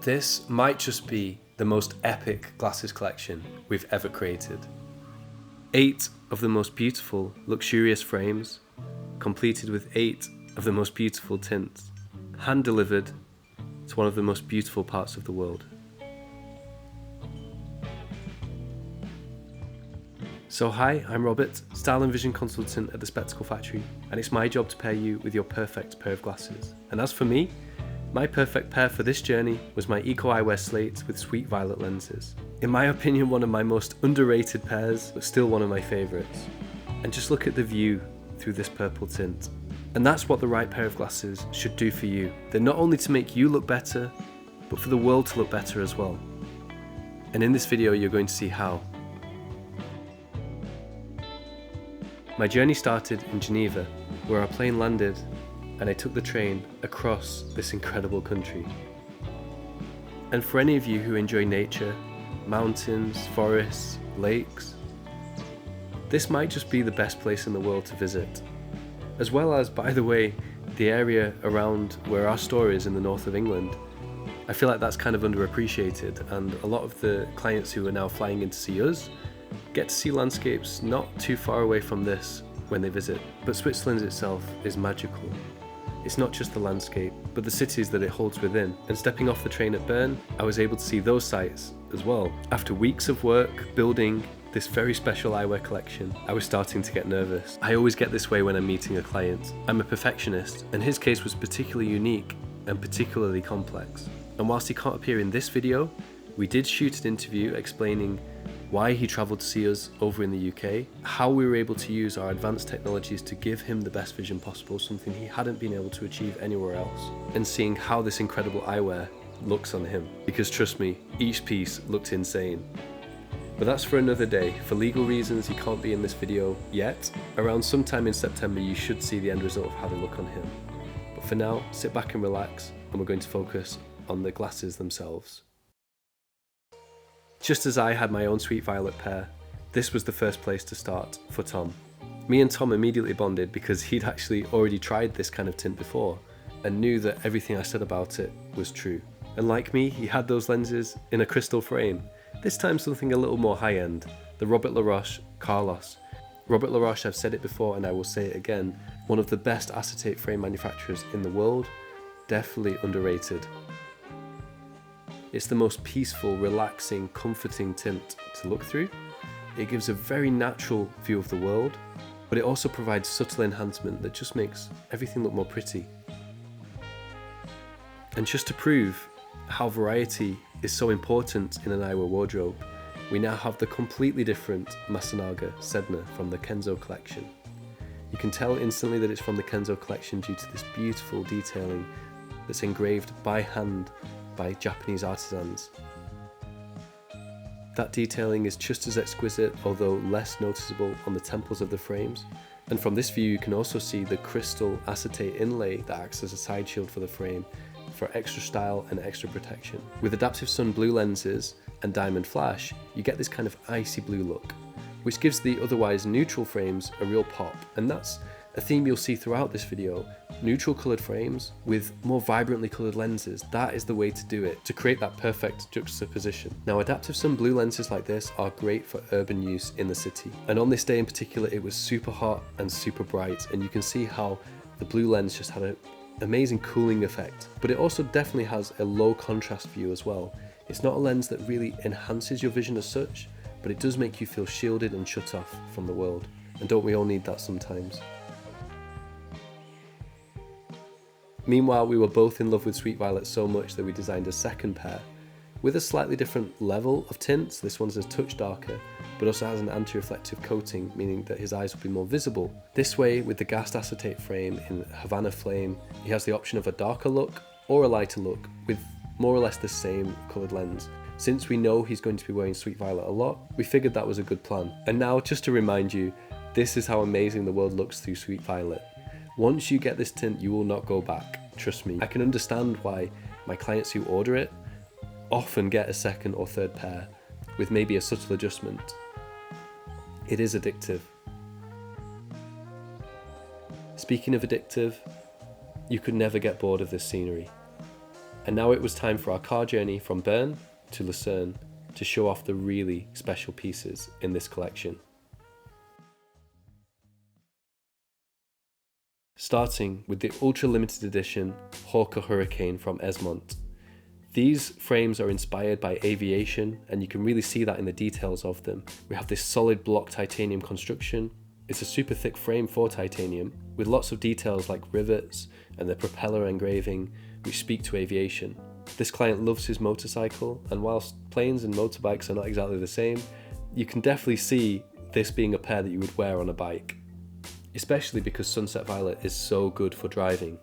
This might just be the most epic glasses collection we've ever created. 8 of the most beautiful, luxurious frames, completed with 8 of the most beautiful tints, hand-delivered to one of the most beautiful parts of the world. So hi, I'm Robert, Style and Vision Consultant at the Spectacle Factory, and it's my job to pair you with your perfect pair of glasses. And as for me, my perfect pair for this journey was my Eco Eyewear slates with sweet violet lenses. In my opinion, one of my most underrated pairs, but still one of my favourites. And just look at the view through this purple tint. And that's what the right pair of glasses should do for you. They're not only to make you look better, but for the world to look better as well. And in this video, you're going to see how. My journey started in Geneva, where our plane landed and I took the train across this incredible country. And for any of you who enjoy nature, mountains, forests, lakes, this might just be the best place in the world to visit. As well as, by the way, the area around where our store is in the north of England. I feel like that's kind of underappreciated, and a lot of the clients who are now flying in to see us get to see landscapes not too far away from this when they visit. But Switzerland itself is magical. It's not just the landscape, but the cities that it holds within. And stepping off the train at Bern, I was able to see those sights as well. After weeks of work building this very special eyewear collection, I was starting to get nervous. I always get this way when I'm meeting a client. I'm a perfectionist, and his case was particularly unique and particularly complex. And whilst he can't appear in this video, we did shoot an interview explaining why he travelled to see us over in the UK, how we were able to use our advanced technologies to give him the best vision possible, something he hadn't been able to achieve anywhere else, and seeing how this incredible eyewear looks on him. Because trust me, each piece looked insane. But that's for another day. For legal reasons, he can't be in this video yet. Around sometime in September, you should see the end result of how they look on him. But for now, sit back and relax, and we're going to focus on the glasses themselves. Just as I had my own sweet violet pair, this was the first place to start for Tom. Me and Tom immediately bonded because he'd actually already tried this kind of tint before and knew that everything I said about it was true. And like me, he had those lenses in a crystal frame, this time something a little more high-end, the Robert Roche Carlos. Robert Roche, I've said it before and I will say it again, one of the best acetate frame manufacturers in the world, definitely underrated. It's the most peaceful, relaxing, comforting tint to look through. It gives a very natural view of the world, but it also provides subtle enhancement that just makes everything look more pretty. And just to prove how variety is so important in an eyewear wardrobe, we now have the completely different Masunaga Sedna from the Kenzo collection. You can tell instantly that it's from the Kenzo collection due to this beautiful detailing that's engraved by hand by Japanese artisans. That detailing is just as exquisite, although less noticeable on the temples of the frames. And from this view you can also see the crystal acetate inlay that acts as a side shield for the frame for extra style and extra protection. With adaptive sun blue lenses and diamond flash, you get this kind of icy blue look, which gives the otherwise neutral frames a real pop. And that's a theme you'll see throughout this video. Neutral coloured frames with more vibrantly coloured lenses, that is the way to do it, to create that perfect juxtaposition. Now adaptive sun blue lenses like this are great for urban use in the city. And on this day in particular, it was super hot and super bright, and you can see how the blue lens just had an amazing cooling effect. But it also definitely has a low contrast view as well. It's not a lens that really enhances your vision as such, but it does make you feel shielded and shut off from the world. And don't we all need that sometimes? Meanwhile, we were both in love with sweet violet so much that we designed a second pair with a slightly different level of tints. This one's a touch darker, but also has an anti-reflective coating, meaning that his eyes will be more visible. This way, with the gassed acetate frame in Havana Flame, he has the option of a darker look or a lighter look with more or less the same coloured lens. Since we know he's going to be wearing sweet violet a lot, we figured that was a good plan. And now, just to remind you, this is how amazing the world looks through sweet violet. Once you get this tint, you will not go back, trust me. I can understand why my clients who order it often get a second or third pair with maybe a subtle adjustment. It is addictive. Speaking of addictive, you could never get bored of this scenery. And now it was time for our car journey from Bern to Lucerne to show off the really special pieces in this collection. Starting with the ultra limited edition Hawker Hurricane from Esmont. These frames are inspired by aviation, and you can really see that in the details of them. We have this solid block titanium construction. It's a super thick frame for titanium, with lots of details like rivets and the propeller engraving, which speak to aviation. This client loves his motorcycle, and whilst planes and motorbikes are not exactly the same, you can definitely see this being a pair that you would wear on a bike. Especially because Sunset Violet is so good for driving.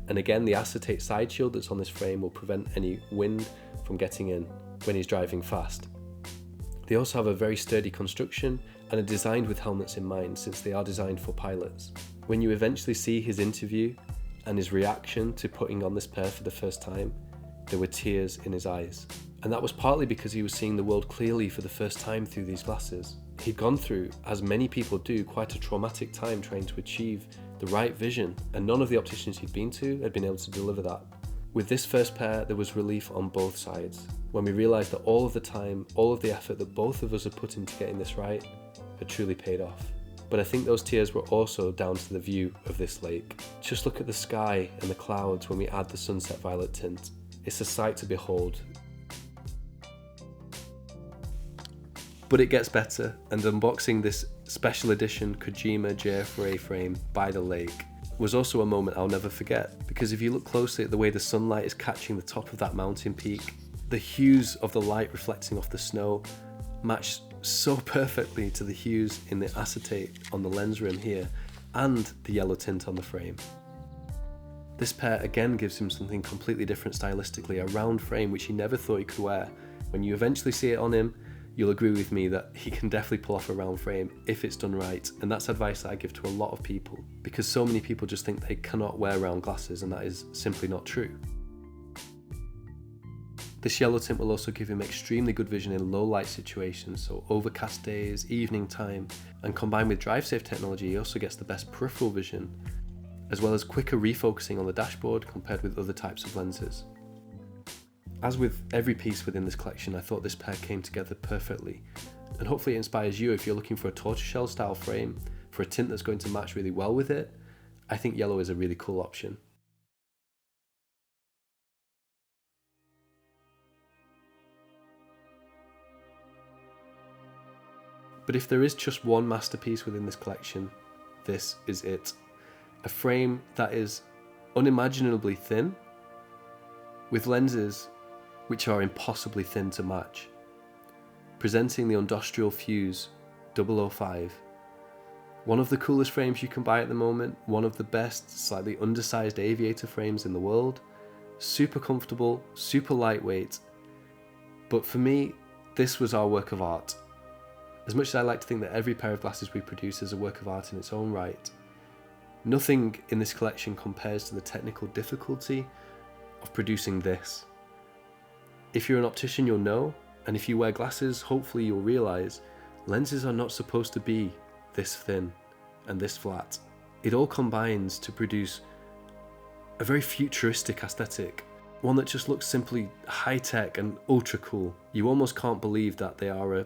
And again, the acetate side shield that's on this frame will prevent any wind from getting in when he's driving fast. They also have a very sturdy construction and are designed with helmets in mind, since they are designed for pilots. When you eventually see his interview and his reaction to putting on this pair for the first time, there were tears in his eyes. And that was partly because he was seeing the world clearly for the first time through these glasses. He'd gone through, as many people do, quite a traumatic time trying to achieve the right vision, and none of the opticians he'd been to had been able to deliver that. With this first pair, there was relief on both sides, when we realised that all of the time, all of the effort that both of us had put into getting this right had truly paid off. But I think those tears were also down to the view of this lake. Just look at the sky and the clouds when we add the Sunset Violet tint. It's a sight to behold. But it gets better, and unboxing this special edition Kojima JF frame by the lake was also a moment I'll never forget, because if you look closely at the way the sunlight is catching the top of that mountain peak, the hues of the light reflecting off the snow match so perfectly to the hues in the acetate on the lens rim here and the yellow tint on the frame. This pair again gives him something completely different stylistically, a round frame which he never thought he could wear. When you eventually see it on him, you'll agree with me that he can definitely pull off a round frame if it's done right, and that's advice that I give to a lot of people, because so many people just think they cannot wear round glasses, and that is simply not true. This yellow tint will also give him extremely good vision in low light situations, so overcast days, evening time, and combined with drive-safe technology, he also gets the best peripheral vision, as well as quicker refocusing on the dashboard compared with other types of lenses. As with every piece within this collection, I thought this pair came together perfectly, and hopefully it inspires you if you're looking for a tortoiseshell style frame for a tint that's going to match really well with it. I think yellow is a really cool option. But if there is just one masterpiece within this collection, this is it. A frame that is unimaginably thin, with lenses which are impossibly thin to match, presenting the Industrial Fuse 005. One of the coolest frames you can buy at the moment, one of the best slightly undersized aviator frames in the world, super comfortable, super lightweight, but for me, this was our work of art. As much as I like to think that every pair of glasses we produce is a work of art in its own right, nothing in this collection compares to the technical difficulty of producing this. If you're an optician, you'll know, and if you wear glasses, hopefully you'll realise, lenses are not supposed to be this thin and this flat. It all combines to produce a very futuristic aesthetic, one that just looks simply high-tech and ultra cool. You almost can't believe that they are a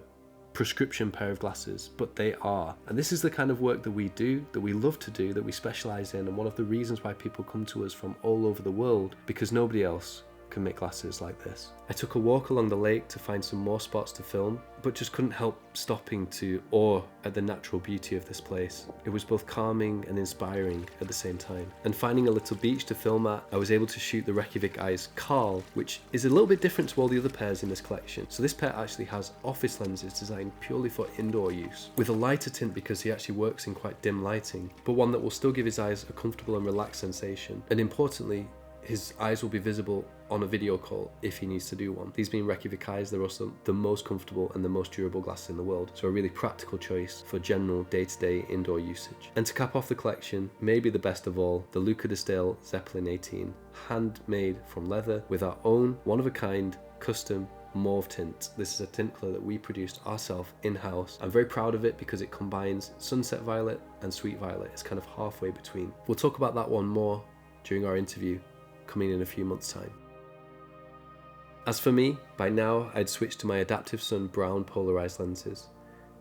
prescription pair of glasses, but they are. And this is the kind of work that we do, that we love to do, that we specialise in, and one of the reasons why people come to us from all over the world, because nobody else can make glasses like this. I took a walk along the lake to find some more spots to film, but just couldn't help stopping to awe at the natural beauty of this place. It was both calming and inspiring at the same time. And finding a little beach to film at, I was able to shoot the Reykjavik Eyes Carl, which is a little bit different to all the other pairs in this collection. So this pair actually has office lenses designed purely for indoor use, with a lighter tint because he actually works in quite dim lighting, but one that will still give his eyes a comfortable and relaxed sensation. And importantly, his eyes will be visible on a video call if he needs to do one. These being Reykjavik Eyes, they're also the most comfortable and the most durable glasses in the world, so a really practical choice for general day-to-day indoor usage. And to cap off the collection, maybe the best of all, the Luca de Stale Zeppelin 18, handmade from leather with our own one-of-a-kind custom mauve tint. This is a tint colour that we produced ourselves in-house. I'm very proud of it because it combines sunset violet and sweet violet. It's kind of halfway between. We'll talk about that one more during our interview coming in a few months' time. As for me, by now I'd switched to my Adaptive Sun brown polarised lenses.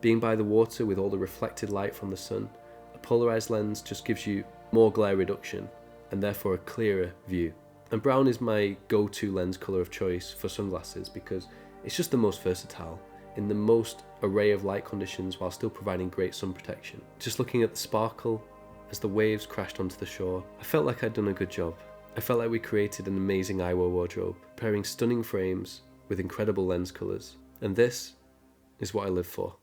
Being by the water with all the reflected light from the sun, a polarised lens just gives you more glare reduction and therefore a clearer view. And brown is my go-to lens colour of choice for sunglasses because it's just the most versatile in the most array of light conditions while still providing great sun protection. Just looking at the sparkle as the waves crashed onto the shore, I felt like I'd done a good job. I felt like we created an amazing eyewear wardrobe, pairing stunning frames with incredible lens colours. And this is what I live for.